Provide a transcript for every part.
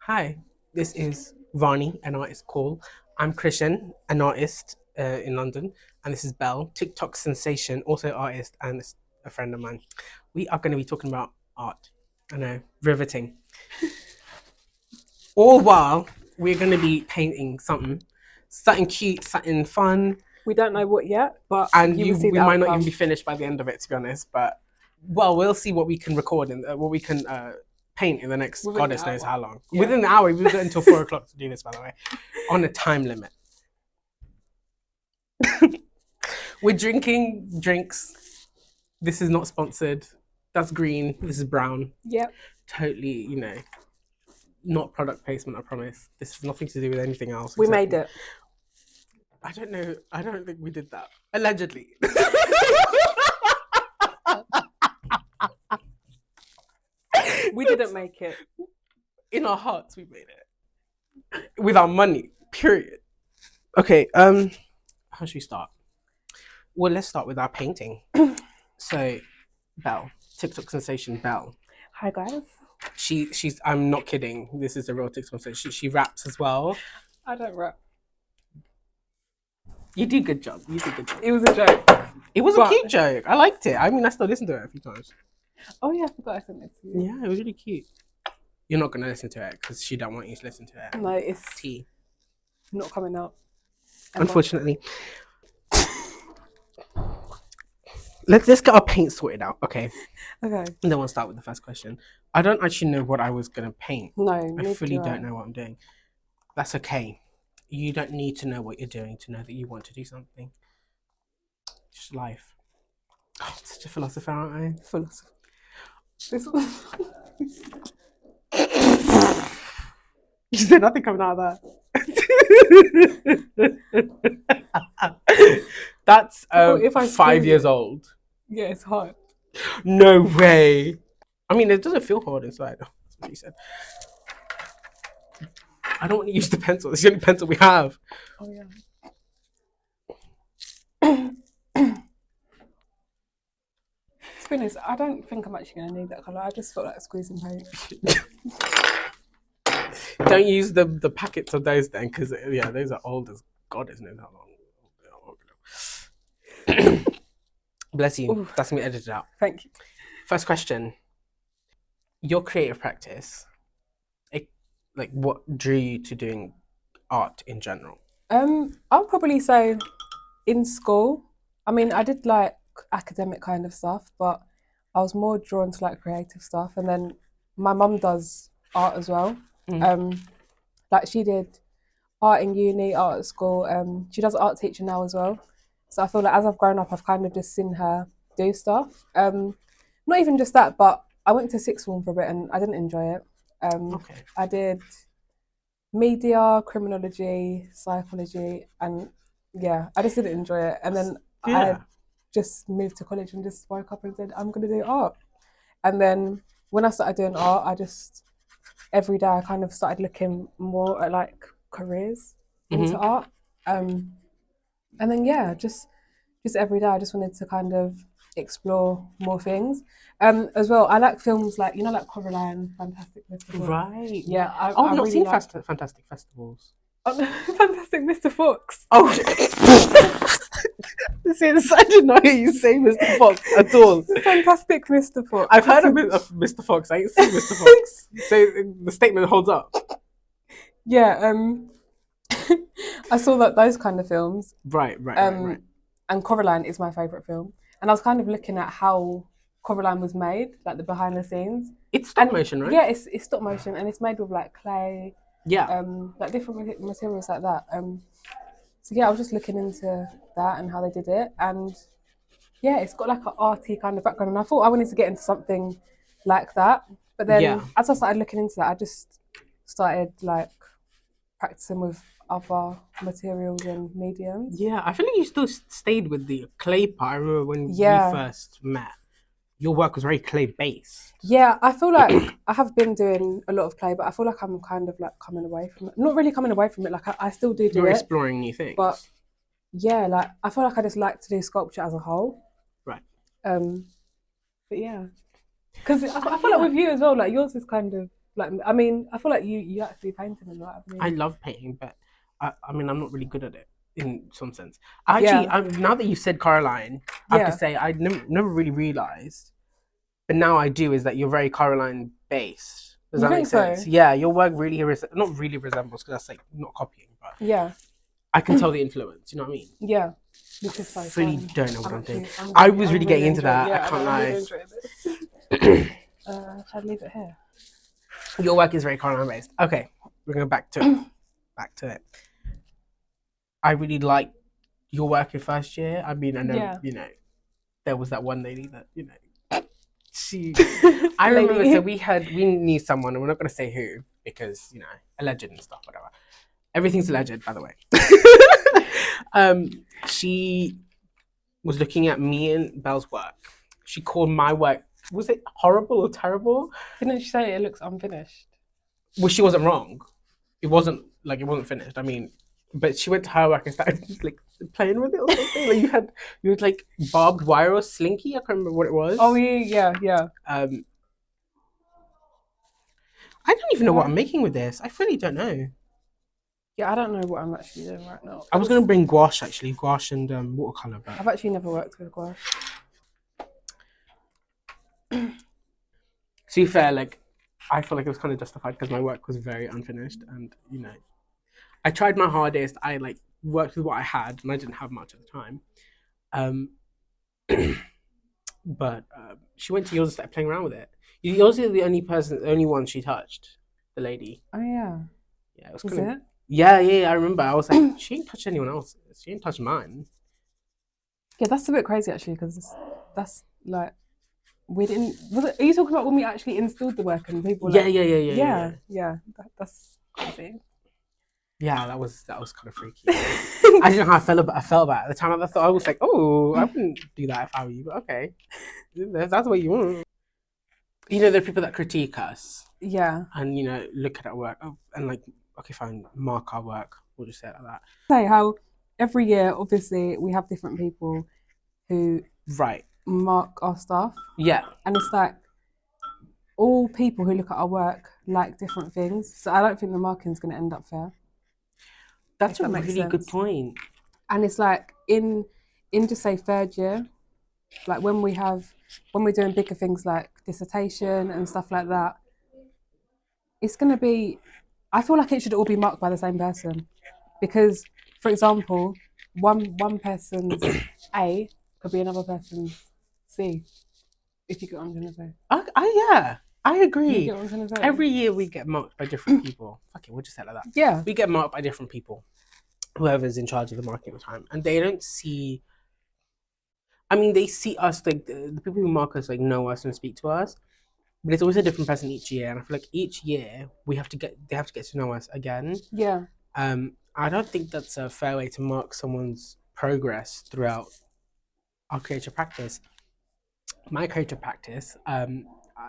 Hi, this is Vani, an artist call. I'm Krishan, an artist in London, and this is Belle, TikTok sensation, also artist and a friend of mine. We are going to be talking about art. I know, riveting. All while we're going to be painting something cute, something fun, We don't know what yet, but and you will see we the might not outcome. even be finished by the end of it, to be honest. But well, we'll see what we can record and what we can paint in the next Within goddess the knows hour. how long. Yeah. Within the hour, we've got until 4 o'clock to do this, by the way, on a time limit. We're drinking drinks. This is not sponsored. That's green. This is brown. Yep. Totally, not product placement, I promise. This has nothing to do with anything else. We made it. I don't know. I don't think we did that. Allegedly. We didn't make it. In our hearts, we made it. With our money, period. Okay, how should we start? Well, let's start with our painting. So, Belle, TikTok sensation Belle. Hi guys. She's I'm not kidding. This is a real TikTok sensation. She raps as well. I don't rap. You do a good job. You do a good job. It was a joke. It was a cute joke. I liked it. I mean, I still listened to it a few times. Oh yeah, I forgot I sent it to you. Yeah, it was really cute. You're not gonna listen to it because she don't want you to listen to it. No, it's Tea. not coming out. Unfortunately. Let's get our paint sorted out, okay? Okay. And then we'll start with the first question. I don't actually know what I was gonna paint. No, I fully don't know what I'm doing. That's okay. You don't need to know what you're doing to know that you want to do something. Just life. Oh, I'm such a philosopher, aren't I? Philosopher. This one. You said nothing coming out of that. That's if I 5 years old. Yeah, it's hard. No way. I mean, it doesn't feel hard inside. That's what she said. I don't want to use the pencil. It's the only pencil we have. Oh yeah. To be honest, I don't think I'm actually gonna need that colour. I just felt like squeezing paint. Don't use the packets of those then, because those are old as God knows how long. Bless you. Oof. That's gonna be edited out. Thank you. First question. Your creative practice, like what drew you to doing art in general? I'll probably say in school. I mean, I did like academic kind of stuff, but I was more drawn to like creative stuff. And then my mum does art as well. Like she did art in uni, art at school. She does art teaching now as well. So I feel like as I've grown up, I've kind of just seen her do stuff. Not even just that, but I went to sixth form for a bit and I didn't enjoy it. Okay. I did media, criminology, psychology, and yeah, I just didn't enjoy it. And then I just moved to college and just woke up and said, I'm going to do art. And then when I started doing art, I just, every day I kind of started looking more at like careers into art. And then, yeah, just every day I just wanted to kind of explore more things. As well, I like films like, like Coraline, Fantastic Mr. Fox. Right. Yeah. I've not really seen Fantastic Festivals. Fantastic Mr. Fox. Oh, since I did not hear you say Mr. Fox at all. Fantastic Mr. Fox. I've heard of Mr. Fox. I ain't seen Mr. Fox. So the statement holds up. Yeah. I saw those kind of films. Right. And Coraline is my favourite film. And I was kind of looking at how Coraline was made, like the behind the scenes. It's stop motion, right? Yeah, it's stop motion and it's made with like clay. Yeah. Like different materials like that. So yeah, I was just looking into that and how they did it. And yeah, it's got like an arty kind of background. And I thought I wanted to get into something like that. But then as I started looking into that, I just started like practicing with other materials and mediums. Yeah, I feel like you still stayed with the clay part. I remember when we first met, your work was very clay based. Yeah, I feel like I have been doing a lot of clay, but I feel like I'm kind of like coming away from it. Not really coming away from it, like I still do You're it. exploring new things. But yeah, like I feel like I just like to do sculpture as a whole. Right. But yeah. Because I feel like with you as well, like yours is kind of Like, I mean, I feel like you actually painted and that. I love painting, but I mean, I'm not really good at it in some sense. Actually, Yeah. now that you said Caroline, I have to Yeah. say I never really realized, but now I do, is that you're very Caroline based. Does You that make think so? sense? Yeah, your work really not really resembles, because that's like not copying, but Yeah. I can tell the influence. You know what I mean? Yeah. Which is so Fully fun. don't know what I'm doing. I'm I really, was I'm really getting really into enjoying. that. Yeah, I can't I'm really lie. enjoying this. Should I leave it here? Your work is very Caroline based. Okay, we're going back to it. Back to it. I really like your work in first year. I mean, I know, Yeah. you know, there was that one lady that, you know, she. I remember. So we knew someone, and we're not going to say who, because, you know, alleged and stuff, whatever. Everything's alleged, by the way. She was looking at me and Belle's work. She called my work, was it horrible or terrible? Didn't she say it looks unfinished? Well, she wasn't wrong. It wasn't finished. I mean, but she went to her work and started like playing with it or something. Like you had like barbed wire or slinky. I can't remember what it was. Oh yeah. I don't even know what I'm making with this. I really don't know. Yeah, I don't know what I'm actually doing right now. I was gonna bring gouache actually, gouache and watercolor, but I've actually never worked with gouache. To be fair, like I feel like it was kind of justified because my work was very unfinished, and you know, I tried my hardest. I like worked with what I had, and I didn't have much at the time. Um, but she went to yours and started playing around with it. Yours is the only one she touched. The lady. Oh yeah. Yeah, it was Was kind of. it? Yeah. I remember. I was like, she didn't touch anyone else's. She didn't touch mine. Yeah, that's a bit crazy actually, because that's like we didn't. Are you talking about when we actually installed the work and people? Yeah, Like, yeah. That's crazy. Yeah, that was kind of freaky. I don't know how I felt about it at the time. I thought I was like, oh, I wouldn't do that if I were you, but okay, that's what you want. You know, there are people that critique us. Yeah. And you know, look at our work and like, okay, fine, mark our work. We'll just say it like that. Say how every year, obviously, we have different people who mark our stuff. Yeah. And it's like all people who look at our work like different things. So I don't think the marking's going to end up fair. That's a really good point. And it's like in just say third year, like when we're doing bigger things like dissertation and stuff like that, it's going to be, I feel like it should all be marked by the same person, because for example, one person's A could be another person's C, if you get what I'm trying to say. Yeah, I agree. You get what I'm trying to say? Every year we get marked by different people. Okay, we'll just say it like that. Yeah. We get marked by different people, whoever's in charge of the marking at the time, and they don't see. I mean, they see us like the people who mark us like know us and speak to us, but it's always a different person each year. And I feel like each year they have to get to know us again. Yeah. I don't think that's a fair way to mark someone's progress throughout our creative practice. My creative practice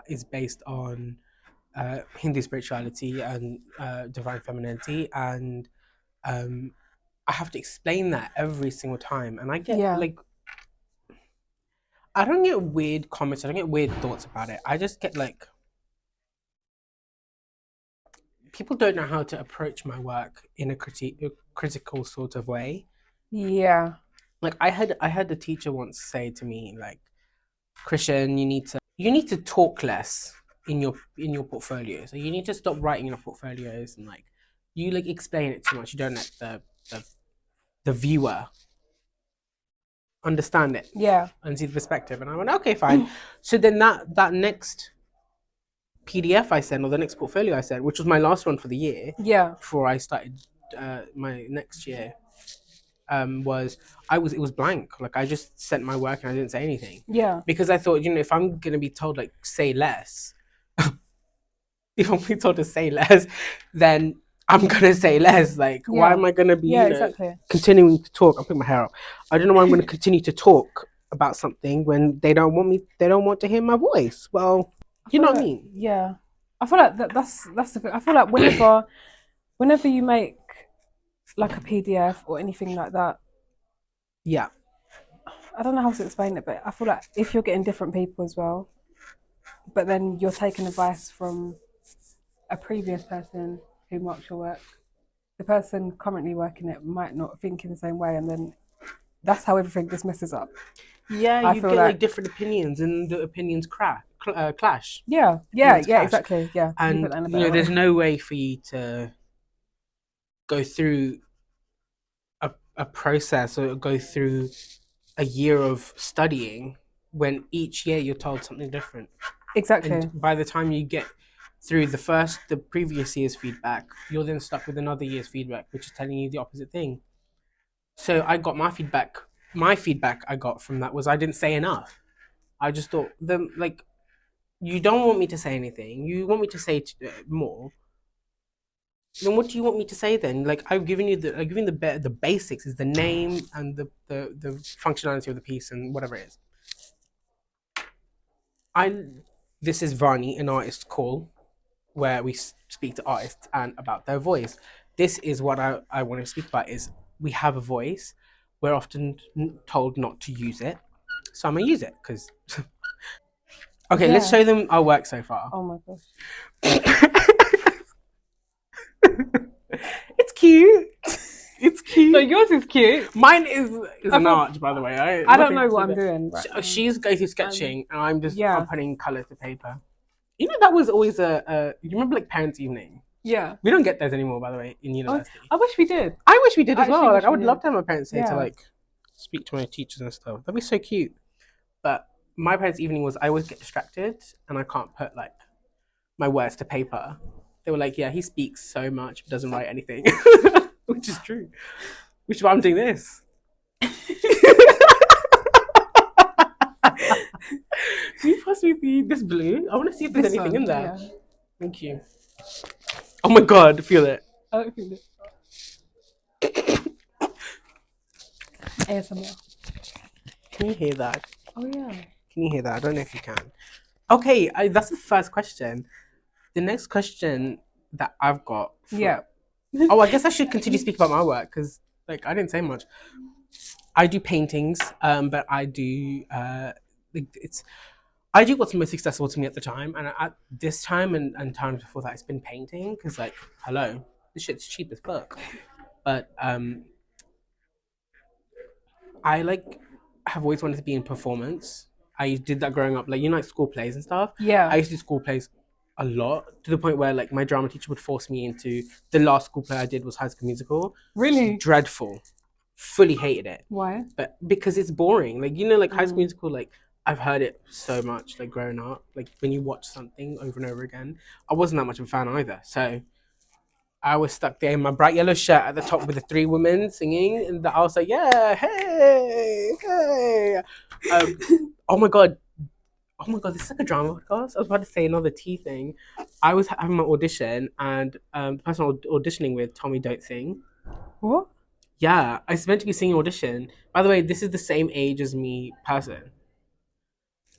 is based on Hindu spirituality and divine femininity, and I have to explain that every single time, and I get like, I don't get weird comments, I don't get weird thoughts about it. I just get like, people don't know how to approach my work in a critical sort of way. Yeah. Like I had a teacher once say to me, like, Krishan, you need to talk less in your portfolio. So you need to stop writing your portfolios and like you like explain it too much. You don't let the viewer understand it. Yeah. And see the perspective. And I went, okay, fine. So then that next PDF I sent, or the next portfolio I sent, which was my last one for the year. Yeah. Before I started my next year, it was blank. Like I just sent my work and I didn't say anything. Yeah. Because I thought, you know, if I'm gonna be told like say less, if I'm being told to say less, then I'm gonna say less. Like, why am I gonna be continuing to talk? I'm putting my hair up. I don't know why I'm gonna continue to talk about something when they don't want to hear my voice. Well, you know what I mean? Yeah. I feel like that's the thing. I feel like whenever you make like a PDF or anything like that. Yeah. I don't know how to explain it, but I feel like if you're getting different people as well, but then you're taking advice from a previous person who marks your work, the person currently working it might not think in the same way, and then that's how everything just messes up. Yeah, I you feel get like like different opinions, and the opinions clash. yeah, Opinions clash, exactly. Yeah, you put and that in a better there's way. no way for you to go through a process or go through a year of studying when each year you're told something different. And Exactly. by the time you get through the previous year's feedback, you're then stuck with another year's feedback, which is telling you the opposite thing. So I got my feedback. My feedback I got from that was I didn't say enough. I just thought them like you don't want me to say anything. You want me to say more. Then what do you want me to say then? Like I've given the basics is the name and the functionality of the piece and whatever it is. I This is Vani, an artist call, where we speak to artists and about their voice. This is what I want to speak about is we have a voice. We're often told not to use it. So I'm gonna use it because okay, let's Yeah. show them our work so far. Oh my gosh. It's cute. It's cute. No, yours is cute. Mine is an art, by the way. I don't know what I'm doing. But, She's going through sketching, and I'm just yeah. putting colours to paper. You know, that was always you remember like parents' evening? Yeah. We don't get those anymore, by the way, in university. I wish we did. I wish we did as I well. actually Like, wish I would we love did. to have my parents say to Yeah. like speak to my teachers and stuff. That'd be so cute. But my parents' evening was I always get distracted, and I can't put like my words to paper. They were like, "Yeah, he speaks so much, but doesn't write anything," which is true. Which is why I'm doing this. Can you pass me this blue? I want to see if there's This anything one, in there. yeah. Thank you. Oh my god, feel it. I don't think ASMR. Can you hear that? Oh yeah. Can you hear that? I don't know if you can. Okay, that's the first question. The next question that I've got. Yeah. Oh, I guess I should continue to speak about my work because, like, I didn't say much. I do paintings, but I do I do what's most accessible to me at the time, and at this time and times before that, it's been painting because, like, hello, this shit's cheap as fuck. But I like have always wanted to be in performance. I did that growing up, like like school plays and stuff. Yeah. I used to do school plays a lot to the point where like my drama teacher would force me into the last school play I did was High School Musical. Really? Dreadful. Fully hated it. Why? But because it's boring. Like like High School Musical, like I've heard it so much, like growing up. Like when you watch something over and over again. I wasn't that much of a fan either. So I was stuck there in my bright yellow shirt at the top with the three women singing, and I was like, "Yeah, hey, hey!" Oh my god, this is like a drama podcast. I was about to say another tea thing. I was having my audition, and the person I was auditioning with told me don't sing. What? Yeah, I was meant to be singing audition. By the way, this is the same age as me person.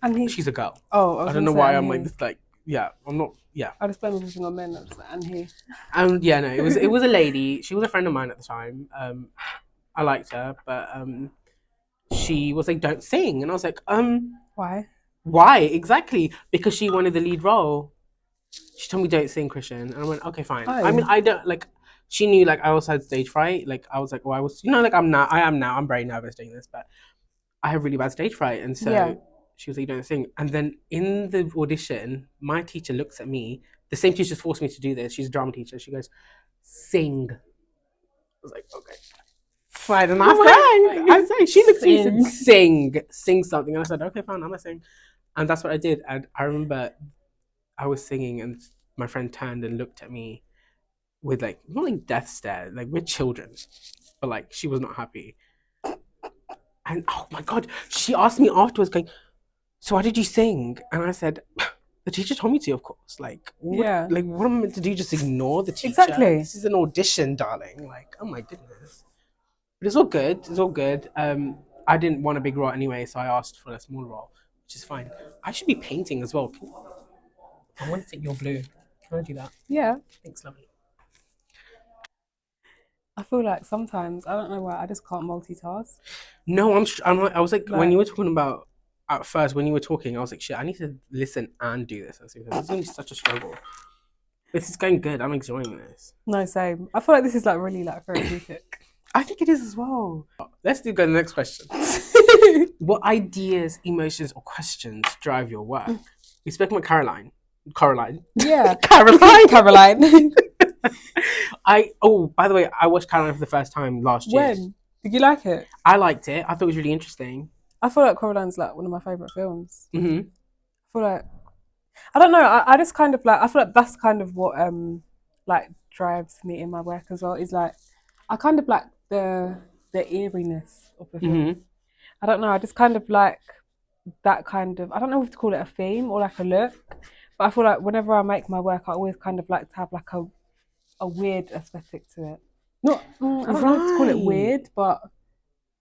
And she's a girl. Oh, I don't know why I'm like this. Like, yeah, I'm not. Yeah. I just blame everything on men. And he. Yeah, no, it was a lady. She was a friend of mine at the time. I liked her, but she was like, "Don't sing," and I was like, Why? Why exactly? Because she wanted the lead role. She told me, "Don't sing, Christian," and I went, "Okay, fine." Oh. I mean, I don't like. She knew like I also had stage fright. Like I was like, I was, like I am now. I'm very nervous doing this, but I have really bad stage fright, and so she was like, "Don't sing." And then in the audition, my teacher looks at me. The same teacher forced me to do this. She's a drama teacher. She goes, "Sing." I was like, "Okay." Fine, and I sang. She looked at me and said, sing something. And I said, okay, fine, I'm gonna sing. And that's what I did. And I remember I was singing, and my friend turned and looked at me with like, not like death stare, like we're children, but like she was not happy. And oh my god, she asked me afterwards, going, "So why did you sing?" And I said, "The teacher told me to, of course. Like, what am I meant to do? Just ignore the teacher? Exactly. This is an audition, darling. Like, oh my goodness." But it's all good. It's all good. I didn't want a big role anyway, so I asked for a small role, which is fine. I should be painting as well. I want to take your blue. Can I do that? Yeah. Thanks, lovely. I feel like sometimes I don't know why I just can't multitask. No, I was like when you were talking about at first when you were talking, I was like, shit, I need to listen and do this. It's gonna be such a struggle. This is going good. I'm enjoying this. No, same. I feel like this is like really like therapeutic. I think it is as well. Let's go to the next question. What ideas, emotions, or questions drive your work? We spoke about Caroline. Yeah. Caroline. Caroline. By the way, I watched Caroline for the first time last year. When? Did you like it? I liked it. I thought it was really interesting. I feel like Coraline's like one of my favourite films. Mm-hmm. I feel like, I don't know, I just kind of like, I feel like that's kind of what like drives me in my work as well, is like, I kind of like the eeriness of the film. Mm-hmm. I don't know, I just kind of like that kind of, I don't know if to call it a theme or like a look, but I feel like whenever I make my work, I always kind of like to have like a weird aesthetic to it. Not, I don't know if to call it weird, but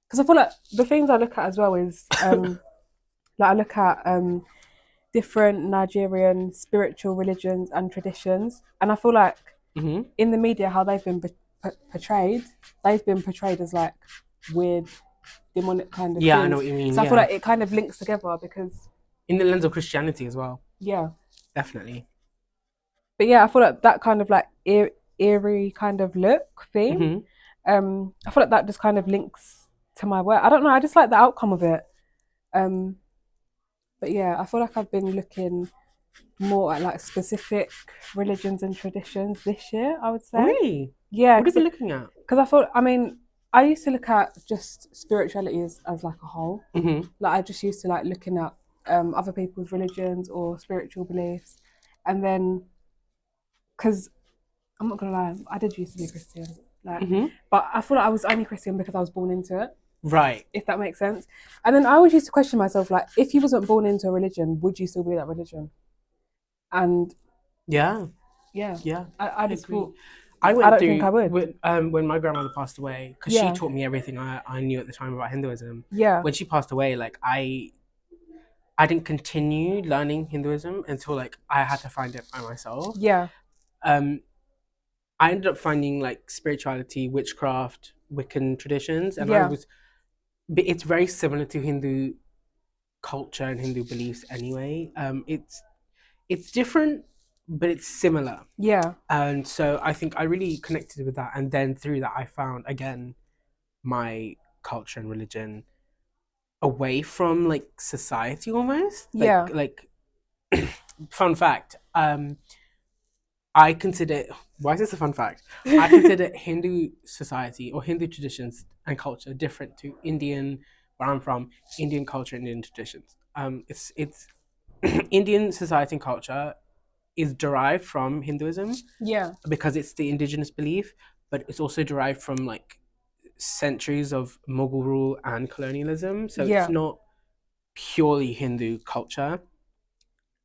because I feel like the things I look at as well is like I look at different Nigerian spiritual religions and traditions, and I feel like in the media how they've been portrayed as like weird, demonic kind of things. I know what you mean. So I feel like it kind of links together because in the lens of Christianity as well. Yeah, definitely. But yeah, I feel like that kind of like eerie kind of look theme. I feel like that just kind of links to my work. I don't know. I just like the outcome of it. But yeah, I feel like I've been looking more at like specific religions and traditions this year, I would say. Really? Yeah. What are you looking at? Because I used to look at just spirituality as like a whole. Like I just used to like looking at other people's religions or spiritual beliefs. And then, because I'm not going to lie, I did used to be Christian. Like, but I feel like I was only Christian because I was born into it. Right. If that makes sense. And then I always used to question myself, like, if you wasn't born into a religion, would you still be that religion? And yeah, I just thought I don't think I would. When my grandmother passed away, because she taught me everything I knew at the time about Hinduism. Yeah. When she passed away, like I didn't continue learning Hinduism until like I had to find it by myself. Yeah. I ended up finding like spirituality, witchcraft, Wiccan traditions, and it's very similar to Hindu culture and Hindu beliefs anyway. It's different, but it's similar. Yeah. And so I think I really connected with that, and then through that I found again my culture and religion away from like society almost. Like fun fact, I consider, why is this a fun fact? I consider Hindu society or Hindu traditions and culture different to Indian, where I'm from, Indian culture, Indian traditions. It's Indian society and culture is derived from Hinduism. Yeah. Because it's the indigenous belief, but it's also derived from like centuries of Mughal rule and colonialism. So it's not purely Hindu culture.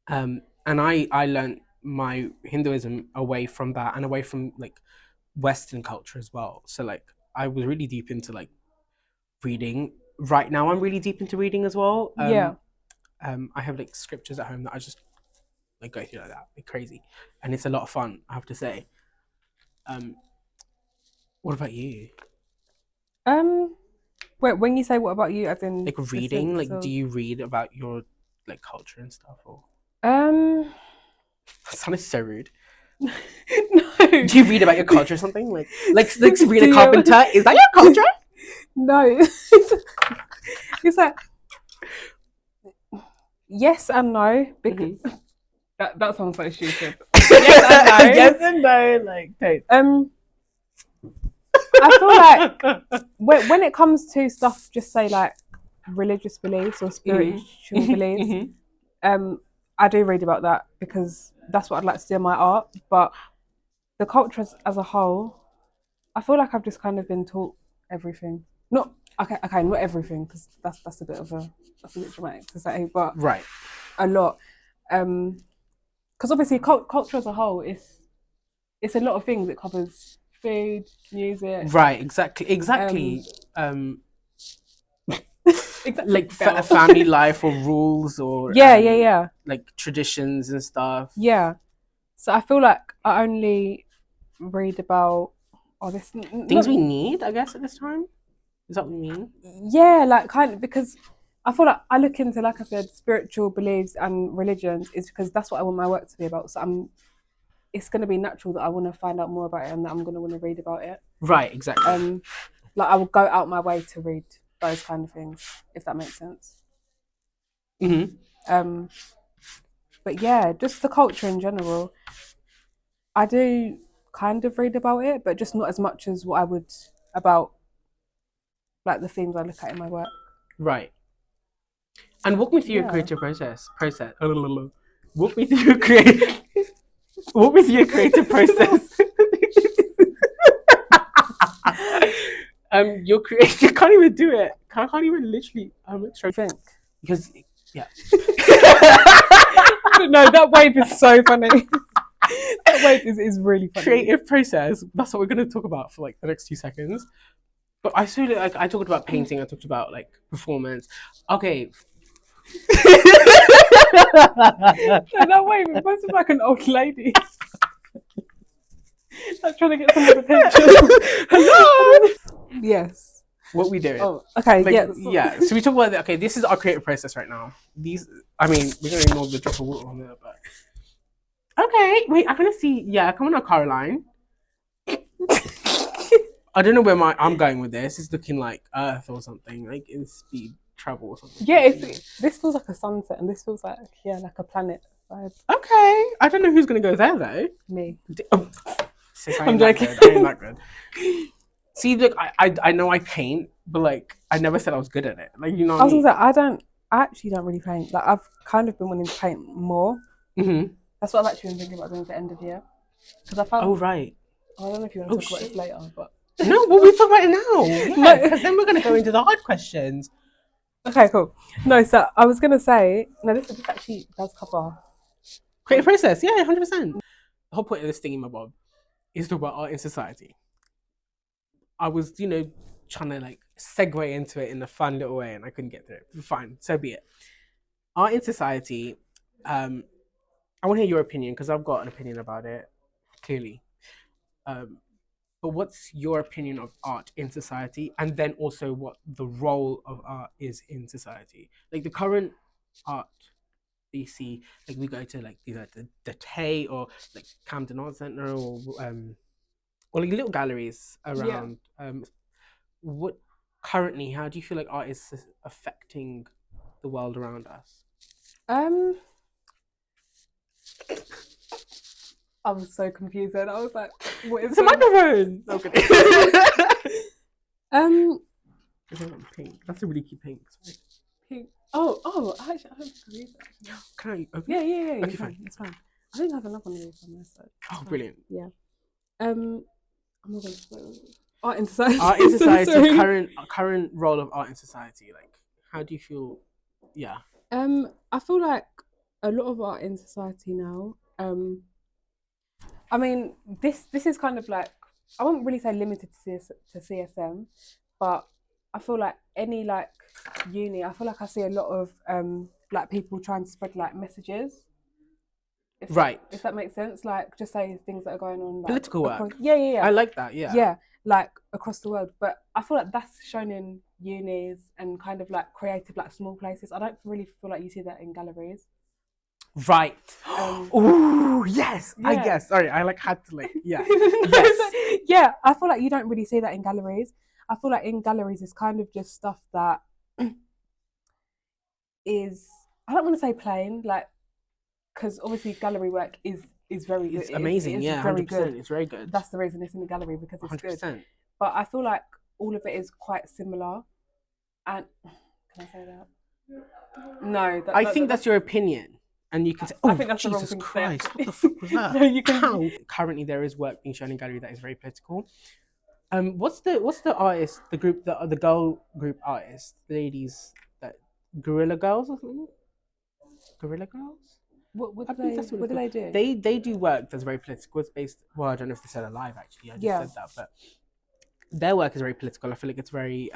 And I learned my Hinduism away from that and away from like Western culture as well. So like I was really deep into like reading. Right now I'm really deep into reading as well. I have like scriptures at home that I just like go through like that. Like crazy. And it's a lot of fun, I have to say. What about you? Wait, when you say what about you, as in like reading, like do you read about your like culture and stuff, or that sounded so rude. No. Do you read about your culture or something? Like Sabrina Carpenter? Is that your culture? No. It's like yes and no, because that sounds so stupid. Yes and no. Yes and no, like I feel like when it comes to stuff, just say like religious beliefs or spiritual beliefs, I do read about that because that's what I'd like to do in my art. But the culture as a whole, I feel like I've just kind of been taught everything. Not everything, because that's a bit dramatic to say, but a lot. Because obviously culture as a whole it's a lot of things. It covers food, music. Right, exactly. Like family life or rules or like traditions and stuff. Yeah. So I feel like I only read about this things we need, I guess, at this time. Is that what you mean? Yeah, like kind of, because I feel like I look into, like I said, spiritual beliefs and religions is because that's what I want my work to be about. So I'm it's going to be natural that I want to find out more about it and that I'm going to want to read about it. Right, exactly. Like I will go out my way to read those kind of things, if that makes sense. But yeah, just the culture in general. I do kind of read about it, but just not as much as what I would about like the themes I look at in my work. Right. And walk me through your creative process. Walk me through your creative. Walk me through your creative process. Your creative. You can't even do it. I can't even literally. Think because yeah. No, that wave is so funny. That wave is really funny. Creative process. That's what we're going to talk about for like the next 2 seconds. But I feel like I talked about painting. I talked about like performance. Okay. That wave it must be like an old lady. Like trying to get someone's attention. Hello. Yes. What we doing? Oh, okay. Like, yes. Yeah. So we talk about okay. This is our creative process right now. We're gonna ignore the drop of water on there, but okay. Wait, I'm gonna see. Yeah, come on, Caroline. I don't know where I'm going with this. It's looking like Earth or something, like in speed travel or something. Yeah, this feels like a sunset, and this feels like like a planet vibe. Okay, I don't know who's gonna go there though. Me. Oh. I'm joking. I ain't that good. See, look, I know I paint, but like I never said I was good at it. Like I was gonna say I actually don't really paint. Like I've kind of been wanting to paint more. Mm-hmm. That's what I've actually been thinking about doing at the end of year. Because I found. Oh right. I don't know if you want to talk about this later, but no, well we talk about it now. Yeah, because then we're gonna go into the hard questions. Okay, cool. No, so I was gonna say this actually does cover creative process. Yeah, 100%. The whole point of this thingamabob is to talk about art in society. I was, trying to like segue into it in a fun little way, and I couldn't get through it. Fine, so be it. Art in society. I want to hear your opinion because I've got an opinion about it, clearly. But what's your opinion of art in society, and then also what the role of art is in society? Like the current art that you see, like we go to like either the Tay or like Camden Art Centre or like little galleries around. What currently, how do you feel like art is affecting the world around us? I was so confused then. I was like, what is it's a microphone? Okay. Pink. That's a really cute pink. Sorry. Pink. Oh, actually, I don't think I use it. Can I open Yeah. Okay, fine. It's fine. I think I have enough on the on this side. Oh, brilliant. Yeah. I'm not going to art in society. Art in society. current role of art in society. Like, how do you feel? Yeah. I feel like a lot of art in society now. I mean, this is kind of like, I won't really say limited to CSM, but I feel like any like uni, I feel like I see a lot of like people trying to spread like messages. If that makes sense, like just say things that are going on. Like, political work. Yeah. I like that. Yeah. Yeah, like across the world, but I feel like that's shown in unis and kind of like creative, like small places. I don't really feel like you see that in galleries. Right. Oh yes. Yeah. I guess. Sorry, I like had to like yeah. Yes. Yeah, I feel like you don't really see that in galleries. I feel like in galleries it's kind of just stuff that is, I don't want to say plain, like, because obviously gallery work is very good. It's amazing. It's very 100%. Good. It's very good. That's the reason it's in the gallery, because it's 100%. Good. But I feel like all of it is quite similar. And can I say that? No. I think that's your opinion. And you can say, oh, I think that's Jesus Christ, what the fuck was that? No, you can. How? Currently, there is work being shown in gallery that is very political. What's the artist, the group, the girl group artists, the ladies, that Guerrilla Girls or something? Guerrilla Girls? What do they do? They do work that's very political. It's based, well, I don't know if they said alive actually. I just said that, but their work is very political. I feel like it's very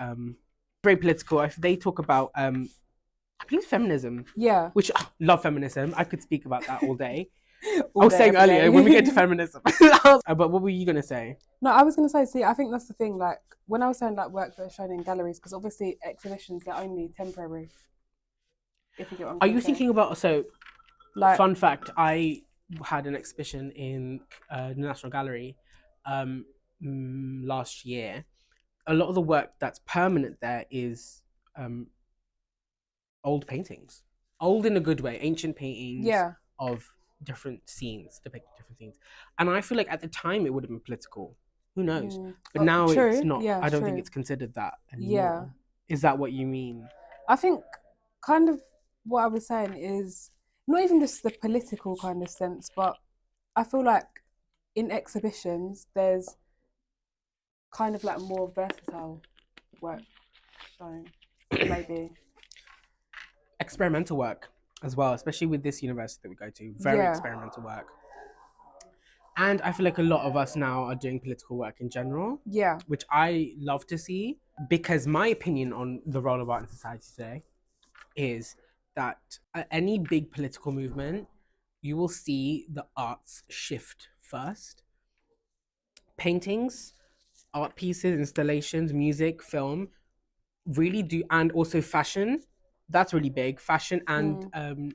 very political. They talk about I believe feminism. Yeah. Which love feminism. I could speak about that all day. I was saying earlier when we get to feminism. But what were you gonna say? No, I was gonna say. See, I think that's the thing. Like when I was saying like work that's shown in galleries, because obviously exhibitions they're only temporary. If you get what I'm Are you thinking about like? Fun fact: I had an exhibition in the National Gallery last year. A lot of the work that's permanent there is old paintings, old in a good way, ancient paintings Yeah. of different scenes, depicting different scenes. And I feel like at the time it would have been political. Who knows? But now it's True. not. Yeah, I don't think true. it's considered that anymore. Yeah. Is that what you mean? I think kind of what I was saying is not even just the political kind of sense, but I feel like in exhibitions there's kind of like more versatile work shown, maybe. Experimental work as well, especially with this university that we go to. Very Yeah. experimental work. And I feel like a lot of us now are doing political work in general, Yeah. which I love to see, because my opinion on the role of art in society today is that at any big political movement, you will see the arts shift first. Paintings, art pieces, installations, music, film really do, and also fashion. That's really big. Fashion and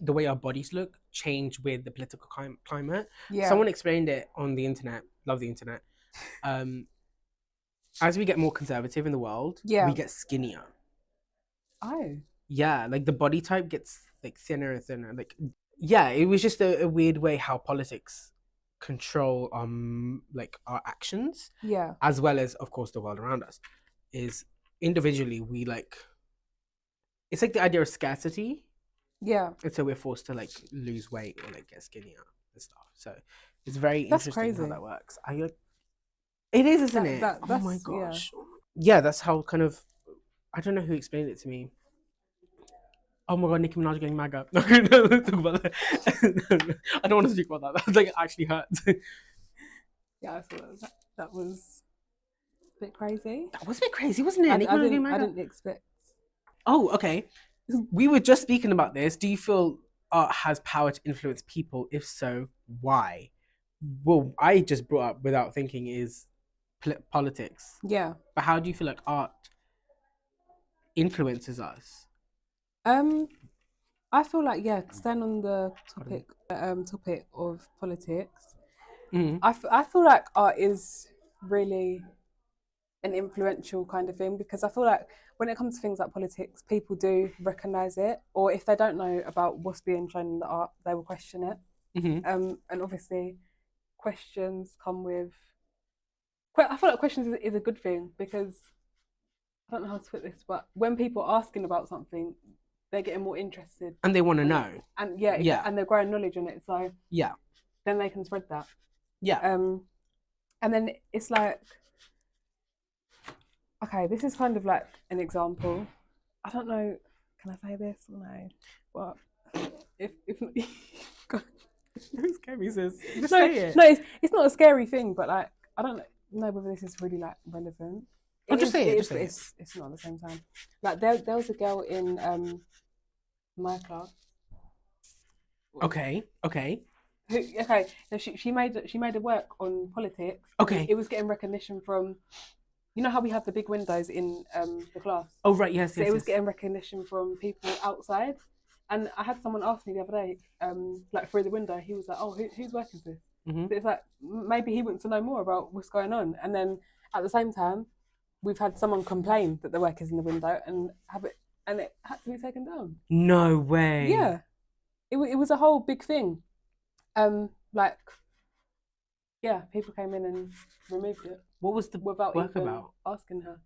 the way our bodies look change with the political climate. Yeah. Someone explained it on the internet. Love the internet. As we get more conservative in the world, we get skinnier. Oh. Yeah, like the body type gets like thinner and thinner. Like, yeah, it was just a weird way how politics control like our actions. Yeah. As well as, of course, the world around us. Is individually we like, it's like the idea of scarcity. Yeah. And so we're forced to like lose weight or like get skinnier and stuff. So it's very That's interesting crazy. how that works. It is, isn't it? Oh my gosh. Yeah, that's how kind of, I don't know who explained it to me. Oh my god, Nicki Minaj getting MAGA. No, let's talk about that. I don't want to speak about that. That like actually hurts. Yeah, I thought that was a bit crazy. That was a bit crazy, wasn't it? I didn't expect. Oh, okay. We were just speaking about this. Do you feel art has power to influence people? If so, why? Well, I just brought up without thinking is politics. Yeah. But how do you feel like art influences us? I feel like, yeah, staying on the topic of politics, I feel like art is really an influential kind of thing, because I feel like when it comes to things like politics, people do recognise it, or if they don't know about what's being shown in the art, they will question it. And obviously, questions come with. I feel like questions is a good thing, because I don't know how to put this, but when people are asking about something, they're getting more interested and they want to know, and and they're growing knowledge on it. So then they can spread that. And then it's like, okay, this is kind of like an example. I don't know, can I say this or no? But if God, don't scare me, sis. Just say it. No, it's not a scary thing, but like I don't know whether this is really like relevant. Just say it. It's not at the same time. Like there was a girl in my class. Okay. No, she made a work on politics. Okay. It was getting recognition from, you know how we have the big windows in the class. Oh right, yes. So it was getting recognition from people outside, and I had someone ask me the other day, like through the window, he was like, "Oh, whose work is this?" So it's like maybe he wants to know more about what's going on, and then at the same time, we've had someone complain that the work is in the window and it had to be taken down. No way. Yeah, it was a whole big thing. Like, yeah, people came in and removed it. What was the without work even about? asking her.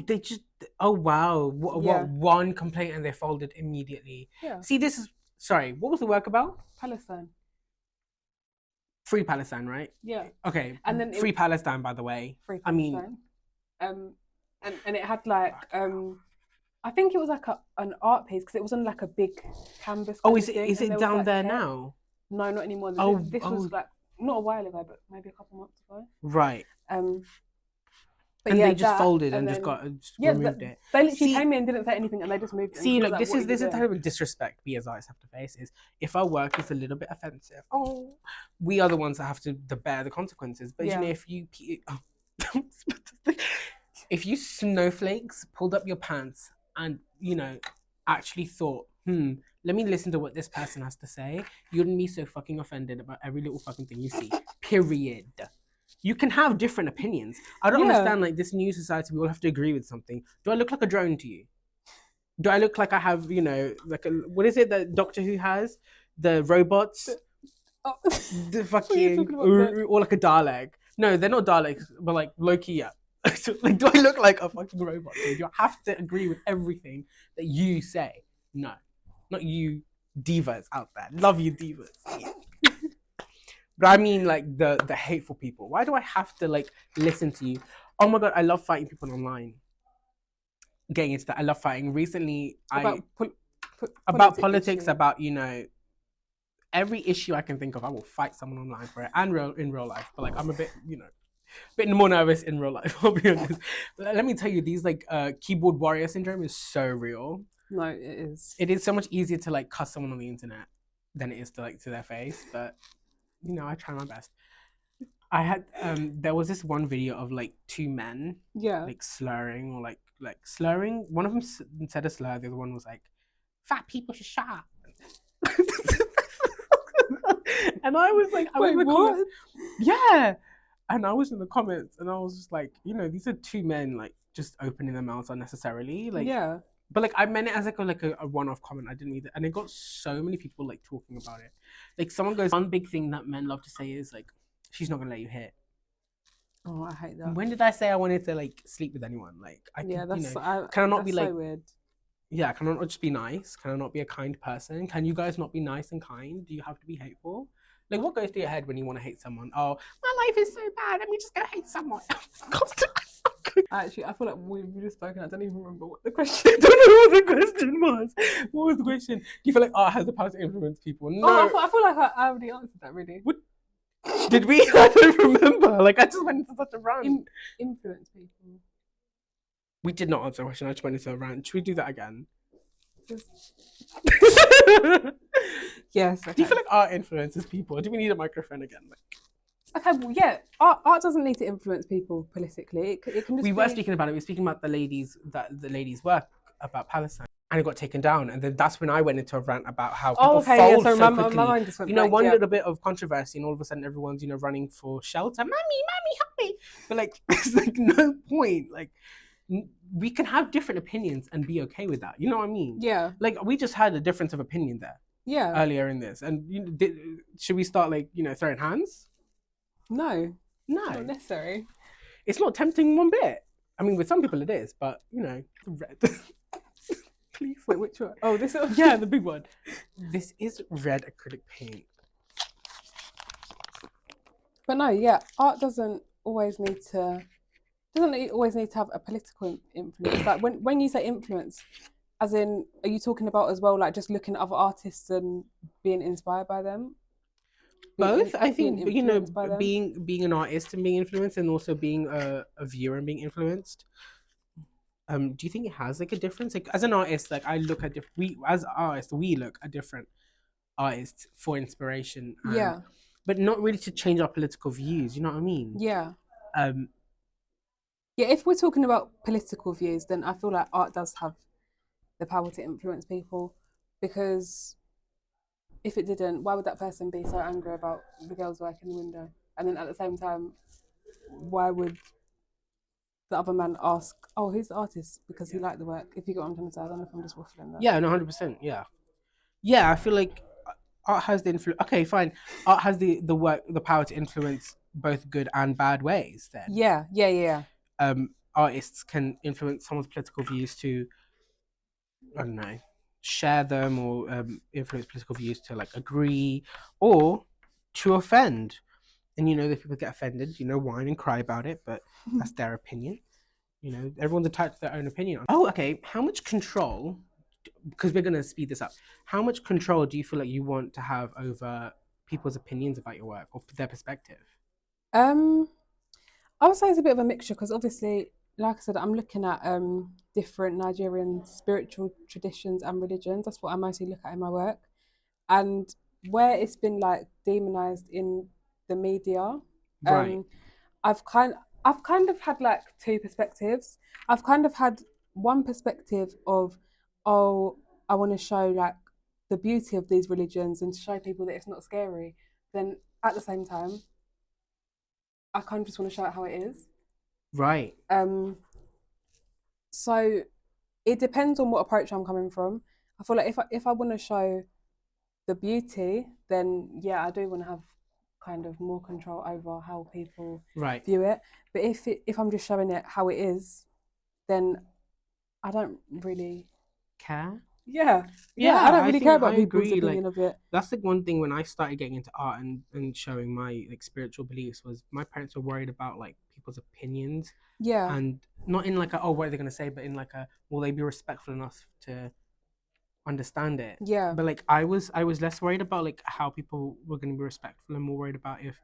They just. Oh wow! What one complaint and they folded immediately. Yeah. See, this is sorry. What was the work about? Palestine. Free Palestine, right? Yeah. Okay. And then Free Palestine, by the way. Free Palestine. And it had like I think it was like an art piece, because it was on like a big canvas. Oh, is it down there now? No, not anymore. This was like not a while ago, but maybe a couple months ago. Right. But and they just folded and just removed it. They literally came in, didn't say anything, and they just moved it. See, look, this is the type of disrespect we as artists have to face. Is if our work is a little bit offensive, we are the ones that have to bear the consequences. But you know, if you snowflakes pulled up your pants and actually thought, let me listen to what this person has to say. You're gonna be so fucking offended about every little fucking thing you see. Period. You can have different opinions. I don't understand, like, this new society, we all have to agree with something. Do I look like a drone to you? Do I look like I have, like what is it that Doctor Who has? The robots? Oh. The fucking, or like a Dalek. No, they're not Daleks, but like Loki, yeah. So, like, do I look like a fucking robot? Do you have to agree with everything that you say? No. Not you divas out there. Love you divas. But I mean, like, the hateful people. Why do I have to, like, listen to you? Oh my god, I love fighting people online. Getting into that, I love fighting. Recently, about politics, about, every issue I can think of, I will fight someone online for it, and in real life. But like, I'm a bit more nervous in real life. I'll be honest. Let me tell you, these like keyboard warrior syndrome is so real. No, it is. It is so much easier to like cuss someone on the internet than it is to like to their face. But I try my best. I had there was this one video of like two men, like slurring or like slurring. One of them said a slur. The other one was like, "Fat people should shut up." And I was like, Wait, what? Yeah. And I was in the comments and I was just like, these are two men like just opening their mouths unnecessarily. Like, yeah. But like I meant it as like a one-off comment. I didn't read it. And it got so many people like talking about it. Like someone goes, one big thing that men love to say is like, she's not gonna let you hit. Oh, I hate that. When did I say I wanted to like sleep with anyone? Like can I not be like, so weird. Yeah, can I not just be nice? Can I not be a kind person? Can you guys not be nice and kind? Do you have to be hateful? Like, what goes through your head when you want to hate someone? Oh, my life is so bad. Let me just go hate someone. Actually, I feel like we've just spoken. I don't even remember what the question. I don't know what the question was. What was the question? Do you feel like art has the power to influence people? No. Oh, I feel like I already answered that. Really? What? Did we? I don't remember. Like, I just went into such a rant. Influence people. We did not answer a question. I just went into a rant. Should we do that again? Yes. Okay. Do you feel like art influences people? Or do we need a microphone again? Okay, well, yeah, art doesn't need to influence people politically. It can just we were speaking about it. We were speaking about the ladies' work about Palestine, and it got taken down. And then that's when I went into a rant about how people fold so quickly. My mind just went one little bit of controversy, and all of a sudden everyone's running for shelter. Mommy, help me! But like, it's like no point. Like, we can have different opinions and be okay with that. You know what I mean? Yeah. Like, we just had a difference of opinion there. Yeah. Earlier in this, and should we start like throwing hands? No, not necessary. It's not tempting one bit. I mean, with some people it is, but red. Please. Wait, which one? Oh, this one? Yeah, the big one. This is red acrylic paint. But no, yeah, art doesn't always need to have a political influence. Like when you say influence, as in, are you talking about as well like just looking at other artists and being inspired by them? Both. I think being an artist and being influenced, and also being a viewer and being influenced. Do you think it has like a difference? Like, as an artist, like I look at as artists we look at different artists for inspiration. Yeah. But not really to change our political views. You know what I mean? Yeah. Yeah. If we're talking about political views, then I feel like art does have the power to influence people, because if it didn't, why would that person be so angry about the girls' work in the window? And then at the same time, why would the other man ask, oh, who's the artist? Because he liked the work. If you got what I'm trying to say, I don't know if I'm just waffling that. Yeah, no, 100%. Yeah. Yeah, I feel like art has the influence. Okay, fine. Art has the power to influence both good and bad ways then. Yeah. Artists can influence someone's political views to, I don't know, share them, or influence political views to like agree or to offend. And that people get offended, whine and cry about it, but that's their opinion. Everyone's entitled to their own opinion. Oh, okay. How much control, because we're going to speed this up, how much control do you feel like you want to have over people's opinions about your work or their perspective? I would say it's a bit of a mixture, because obviously, like I said, I'm looking at different Nigerian spiritual traditions and religions. That's what I mostly look at in my work. And where it's been like demonized in the media, right. I've kind of had like two perspectives. I've kind of had one perspective of, oh, I want to show like the beauty of these religions and to show people that it's not scary, then at the same time, I kind of just want to show it how it is. Right. So it depends on what approach I'm coming from. I feel like if I want to show the beauty, then yeah, I do want to have kind of more control over how people view it. But if I'm just showing it how it is, then I don't really care. Yeah, I don't really care about people's opinion of it. That's like one thing when I started getting into art and showing my like spiritual beliefs was my parents were worried about like people's opinions. Yeah. And not in like a, oh, what are they gonna say, but in like a, will they be respectful enough to understand it? Yeah. But like I was less worried about like how people were gonna be respectful and more worried about if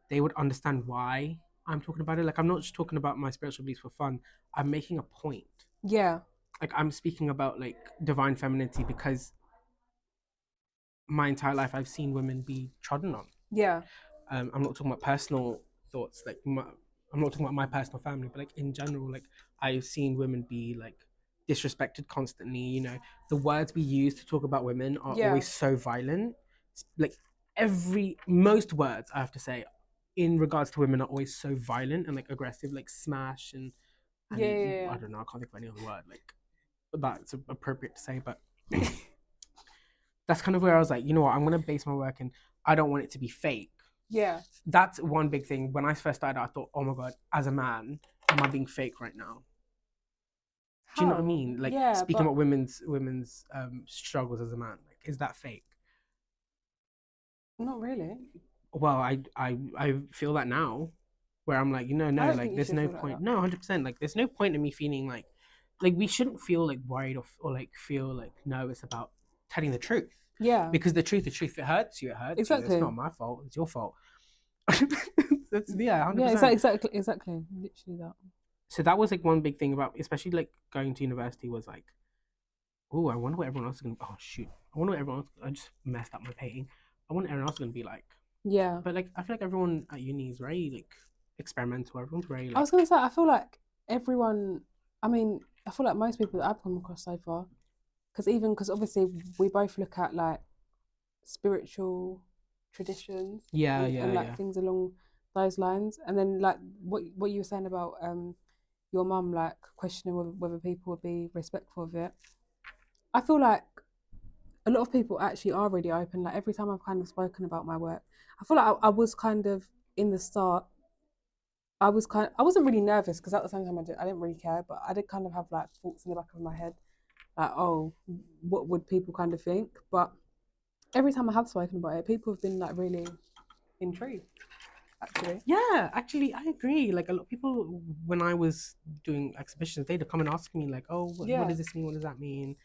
they would understand why I'm talking about it. Like I'm not just talking about my spiritual beliefs for fun. I'm making a point. Yeah. Like I'm speaking about like divine femininity because my entire life I've seen women be trodden on. Yeah. I'm not talking about personal thoughts, like I'm not talking about my personal family, but like in general, like I've seen women be like disrespected constantly. You know, the words we use to talk about women are always so violent. Like most words I have to say in regards to women are always so violent and like aggressive, like smash and yeah. I don't know, I can't think of any other word like that's appropriate to say, but that's kind of where I was like, you know what, I'm gonna base my work and I don't want it to be fake. Yeah. That's one big thing. When I first started, I thought, oh my god, as a man, am I being fake right now? Do you know what I mean? Like speaking about women's struggles as a man, like is that fake? Not really. Well, I feel that now, where I'm like, no, like there's no point. No, 100%. Like there's no point in me feeling like we shouldn't feel like worried or like feel like nervous about telling the truth. Yeah. Because the truth, if it hurts you, it hurts exactly. you. It's not my fault. It's your fault. Yeah, 100%. Yeah, exactly, literally that. So that was like one big thing about, especially like going to university, was like, oh, I wonder what everyone else is gonna. Oh shoot, I wonder what everyone else. I just messed up my painting. I wonder what everyone else is gonna be like. Yeah. But like, I feel like everyone at uni is very like experimental. Everyone's very. Like, I was gonna say, I feel like everyone. I mean, I feel like most people that I've come across so far, because obviously we both look at like spiritual traditions. And like things along those lines, and then like what you were saying about your mum like questioning whether people would be respectful of it. I feel like a lot of people actually are really open. Like every time I've kind of spoken about my work, I feel like I was kind of in the start. I wasn't really nervous because at the same time I didn't really care, but I did kind of have like thoughts in the back of my head, like, oh, what would people kind of think? But every time I have spoken about it, people have been like really intrigued. Actually. Yeah, actually, I agree. Like a lot of people, when I was doing exhibitions, they'd come and ask me like, "Oh, what does this mean? What does that mean?"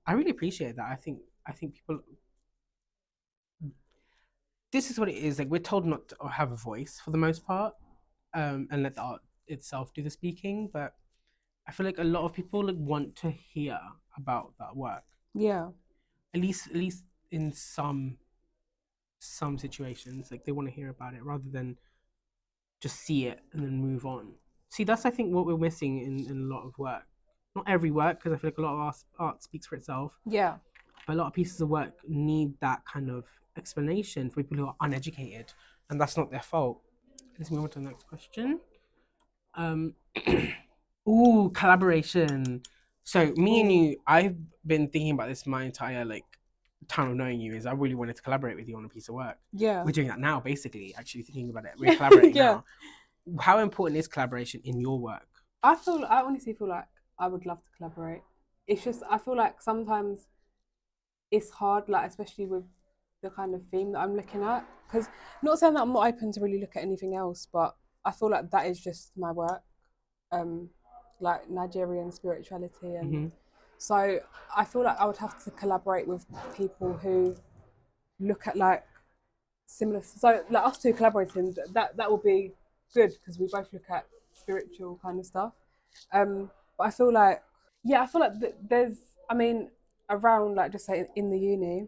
I really appreciate that. I think people. This is what it is. Like we're told not to have a voice for the most part, and let the art itself do the speaking. But I feel like a lot of people like want to hear about that work. Yeah. At least in some situations, like they want to hear about it rather than just see it and then move on. See, that's I think what we're missing in a lot of work. Not every work, because I feel like a lot of art speaks for itself. Yeah. But a lot of pieces of work need that kind of explanation for people who are uneducated, and that's not their fault. Let's move on to the next question. Ooh, collaboration. So me and you, I've been thinking about this my entire like time of knowing you. Is I really wanted to collaborate with you on a piece of work. Yeah. We're doing that now, basically. Actually thinking about it, we're collaborating now. How important is collaboration in your work? I honestly feel like I would love to collaborate. It's just I feel like sometimes it's hard, like especially with the kind of theme that I'm looking at. Because not saying that I'm not open to really look at anything else, but I feel like that is just my work, like Nigerian spirituality, and so I feel like I would have to collaborate with people who look at like similar. So like us two collaborating, that will be good because we both look at spiritual kind of stuff. But I feel like there's, I mean, around like just say in the uni,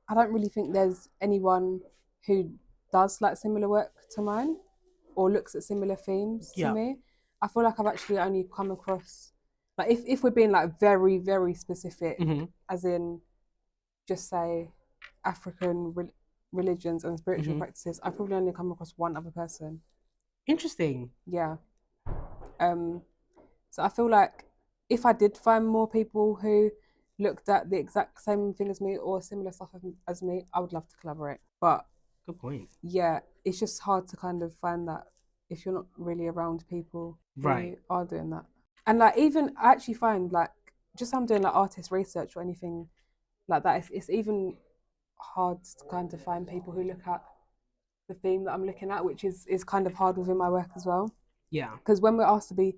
I don't really think there's anyone who does like similar work to mine or looks at similar themes to me. I feel like I've actually only come across Like if we're being like very, very specific, Mm-hmm. as in just say African religions and spiritual Mm-hmm. practices, I probably only come across one other person. Interesting. Yeah. Um, so I feel like if I did find more people who looked at the exact same thing as me or similar stuff as me, I would love to collaborate. But Good point. yeah, it's just hard to kind of find that if you're not really around people Right. who are doing that. And like even I actually find like just I'm doing like artist research or anything like that, it's even hard to kind of find people who look at the theme that I'm looking at, which is kind of hard within my work as well. Yeah. Because when we're asked to be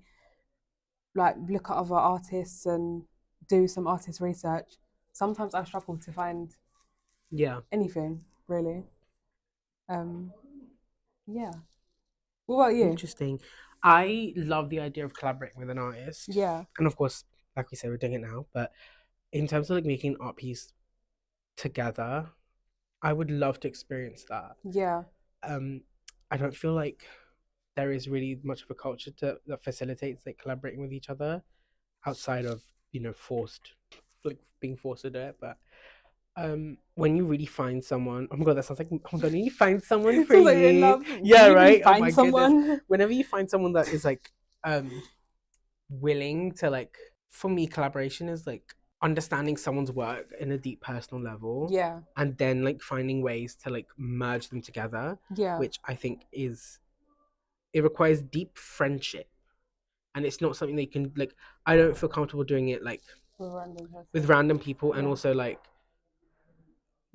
like look at other artists and do some artist research, sometimes I struggle to find Yeah. anything really. Um, yeah. What about you? Interesting. I love the idea of collaborating with an artist. Yeah. And of course, like we said, we're doing it now. But in terms of like making an art piece together, I would love to experience that. Yeah. Um, I don't feel like there is really much of a culture that facilitates like collaborating with each other outside of, forced, like being forced to do it. But when you really find someone, oh my god, that sounds like, oh my god, when you find someone for Sounds like you're in you, love. yeah, When you really right, oh find my goodness, someone. whenever you find someone that is like willing to like, for me, collaboration is like understanding someone's work in a deep personal level, Yeah. and then like finding ways to like merge them together, Yeah. which I think it requires deep friendship, and it's not something they can like, I don't feel comfortable doing it like with random people, and Yeah. also like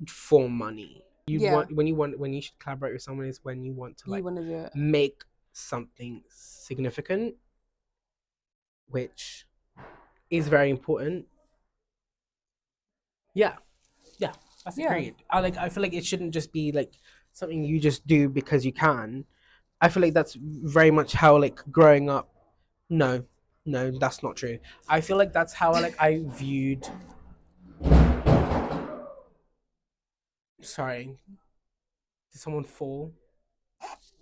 for money. Yeah. When you should collaborate with someone is when you want to You like want to do it. make something significant, which is very important. Yeah, yeah, that's Yeah. agreed. I feel like it shouldn't just be like something you just do because you can. I feel like that's very much how like growing up. No, no, that's not true. I feel like that's how like I viewed. Sorry, did someone fall?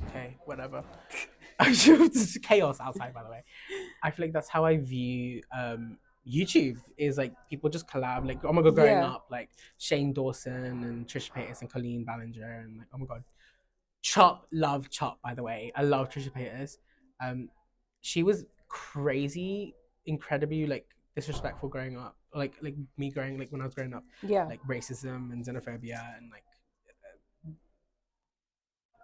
Okay, whatever. It's chaos outside, by the way. I feel like that's how I view YouTube, is like people just collab, like, oh my god, growing Yeah. up, like Shane Dawson and Trisha Paytas and Colleen Ballinger, and like, oh my god, Chop, love Chop, by the way. I love Trisha Paytas. She was crazy, incredibly like disrespectful growing up, like me growing, like when I was growing up, Yeah. like racism and xenophobia and like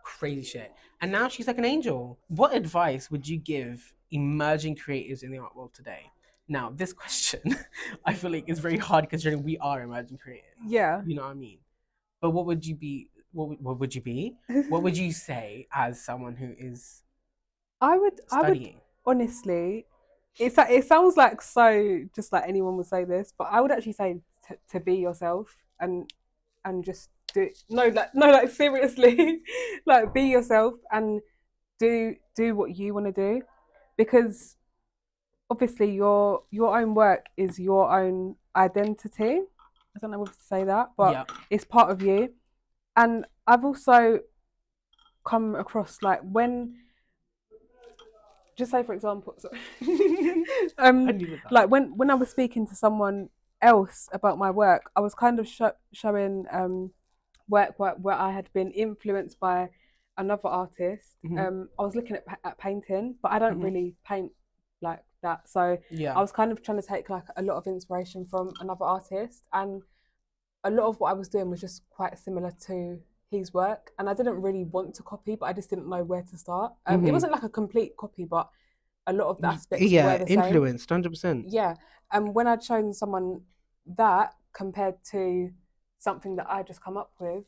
crazy shit. And now she's like an angel. What advice would you give emerging creatives in the art world today? Now, this question, I feel like is very hard considering we are emerging creatives. Yeah. You know what I mean? But what would you be? What would you be? What would you say as someone who is I would studying? honestly, it sounds like so just like anyone would say this, but I would actually say to be yourself and just do like seriously, like be yourself and do what you want to do, because obviously your own work is your own identity. I don't know what to say that, but Yeah. it's part of you. And I've also come across like when, just say for example, I knew that. like when I was speaking to someone else about my work, I was kind of showing work where I had been influenced by another artist. I was looking at painting, but I don't really paint like that, so Yeah. I was kind of trying to take like a lot of inspiration from another artist, and a lot of what I was doing was just quite similar to his work, and I didn't really want to copy, but I just didn't know where to start. It wasn't like a complete copy, but a lot of the aspects were Yeah, the same. influenced, 100%. Yeah, and when I'd shown someone that compared to something that I just come up with,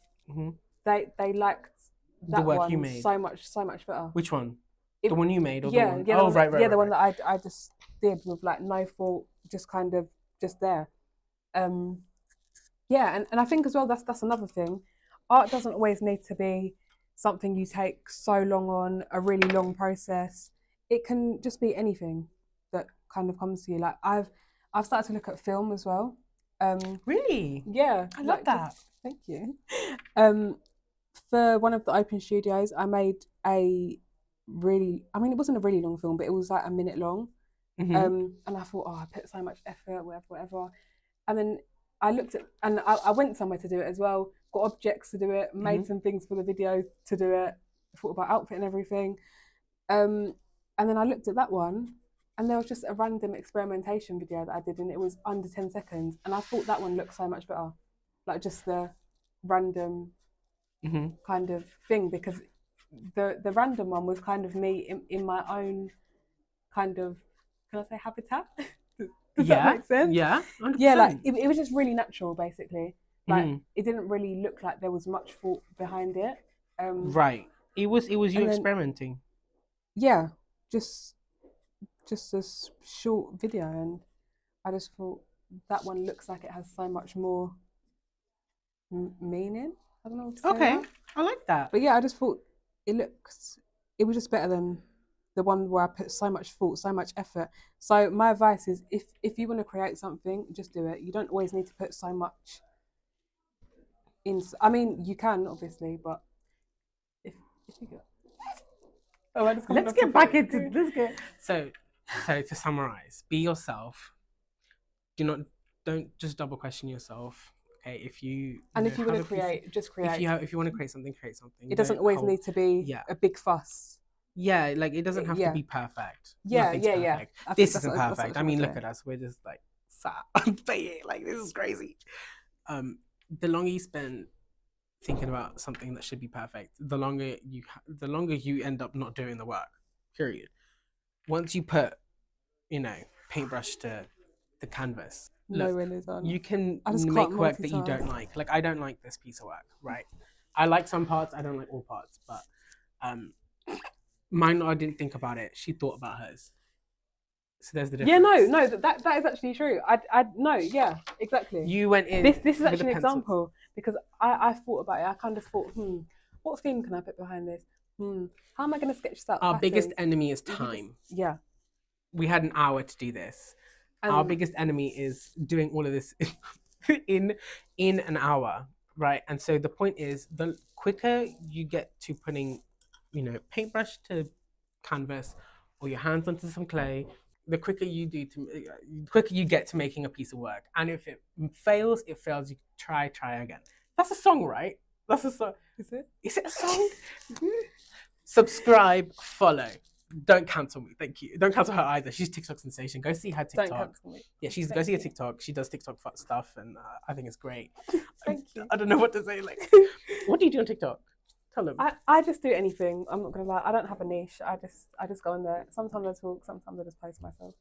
they liked The that work you one made. so much better. Which one? The one you made, or the Yeah, one? yeah, Oh, right. the one that I just did with like no thought, just kind of just there. Yeah, and I think as well that's another thing. Art doesn't always need to be something you take so long on, a really long process. It can just be anything that kind of comes to you. Like I've started to look at film as well. Really? Yeah, I love that. Thank you. For one of the open studios, I made a really, I mean, it wasn't a really long film, but it was like a minute long. And I thought, oh, I put so much effort, whatever. And then I looked at, and I went somewhere to do it as well, got objects to do it, made some things for the video to do it, thought about outfit and everything. And then I looked at that one, and there was just a random experimentation video that I did, and it was under 10 seconds. And I thought that one looked so much better. Like just the random kind of thing, because the random one was kind of me in my own kind of, can I say habitat? Does that make sense? Yeah, 100%. Yeah, like it was just really natural, basically. Like it didn't really look like there was much thought behind it. Right. It was you experimenting. Yeah, just a short video, and I just thought that one looks like it has so much more meaning. I don't know what to say. Okay, I like that. But yeah, I just thought it was just better than the one where I put so much thought, so much effort. So my advice is, if you want to create something, just do it. You don't always need to put so much in. I mean, you can obviously, but if you go. Oh, let's get back into this. So to summarize, be yourself. Don't just double question yourself. Okay, if you want to create, just create. If you want to create something, create something. It doesn't always need to be a big fuss. Yeah, like it doesn't have to be perfect. Yeah. This isn't perfect. I mean, look at us. We're just like sat on like this is crazy. The longer you spend thinking about something that should be perfect, the longer you end up not doing the work. Period. Once you put, paintbrush to the canvas, you can make work that you don't like. Like I don't like this piece of work, right? I like some parts. I don't like all parts, but mine, I didn't think about it. She thought about hers. So there's the difference. Yeah, no, that is actually true. No, yeah, exactly. You went in. This is actually an example, because I thought about it. I kind of thought, what theme can I put behind this? How am I going to sketch that? Our biggest enemy is time. Yeah. We had an hour to do this. Our biggest enemy is doing all of this in an hour, right? And so the point is, the quicker you get to putting, paintbrush to canvas or your hands onto some clay, the quicker you get to making a piece of work. And if it fails, it fails. You try again. That's a song, right? That's a song. Is it? Is it a song? Subscribe, follow. Don't cancel me, thank you. Don't cancel her either. She's TikTok sensation. Go see her TikTok. Don't cancel me. Yeah, go see her TikTok. She does TikTok stuff, and I think it's great. Thank you. I don't know what to say. Like, what do you do on TikTok? Tell them. I just do anything. I'm not gonna lie. I don't have a niche. I just go in there. Sometimes I talk. Sometimes I just post myself.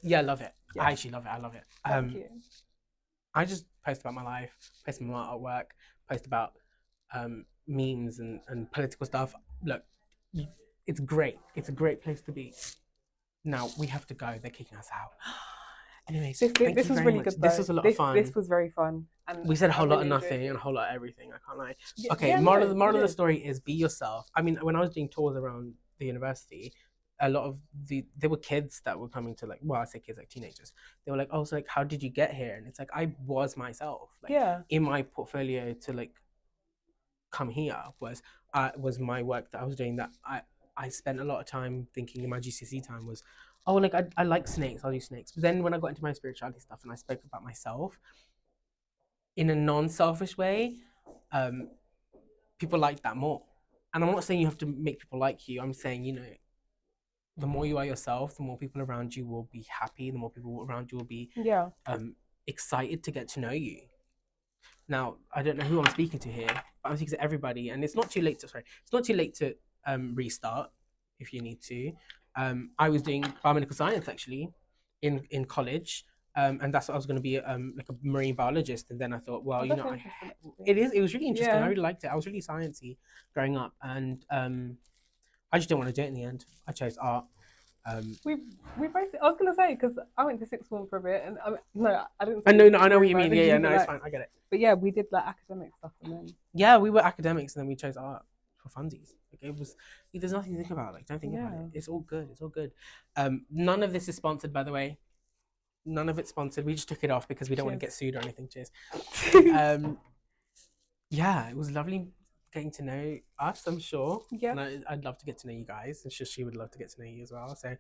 Yeah, I love it. Yeah. I actually love it. I love it. Thank you. I just post about my life, post about my artwork, post about memes and political stuff. Look, it's great. It's a great place to be. Now we have to go. They're kicking us out. Anyways, this was really good. This was a lot of fun. This was very fun. And we said a whole lot of nothing and a whole lot of everything. I can't lie. Okay, moral of the story is be yourself. I mean, when I was doing tours around the university, a lot of there were kids that were coming to, like, well, I say kids, like teenagers. They were like, oh, so like, how did you get here? And it's like, I was myself. Like, in my portfolio to like come here was my work that I was doing. That I spent a lot of time thinking in my GCSE time was, oh, like I like snakes, I'll do snakes. But then when I got into my spirituality stuff and I spoke about myself in a non-selfish way, people like that more. And I'm not saying you have to make people like you. I'm saying, the more you are yourself, the more people around you will be happy, the more people around you will be excited to get to know you. Now, I don't know who I'm speaking to here, but I'm speaking to everybody, and it's not too late to restart if you need to. I was doing biomedical science actually in college, and that's what I was going to be like a marine biologist. And then I thought, well, it was really interesting. I really liked it. I was really sciencey growing up, and I just didn't want to do it in the end. I chose art. We both. I was going to say, because I went to sixth form for a bit, and I didn't. I know what you mean. Yeah, no, it's fine. I get it. But yeah, we did like academic stuff, and then we were academics, and then we chose art for funsies. Like, it was, there's nothing to think about. Like, don't think about it. It's all good. It's all good. None of this is sponsored, by the way. None of it's sponsored. We just took it off because we don't want to get sued or anything. Cheers. Yeah, it was lovely getting to know us, I'm sure. Yeah. And I'd love to get to know you guys. I'm sure she would love to get to know you as well. So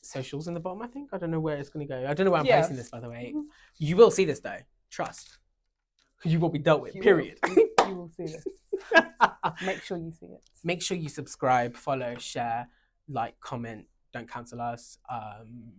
socials in the bottom, I think. I don't know where it's going to go. I don't know where I'm Yeah. placing this, by the way. You will see this, though. Trust. You will be dealt with, period. You will see this. Make sure you see it. Make sure you subscribe, follow, share, like, comment. Don't cancel us.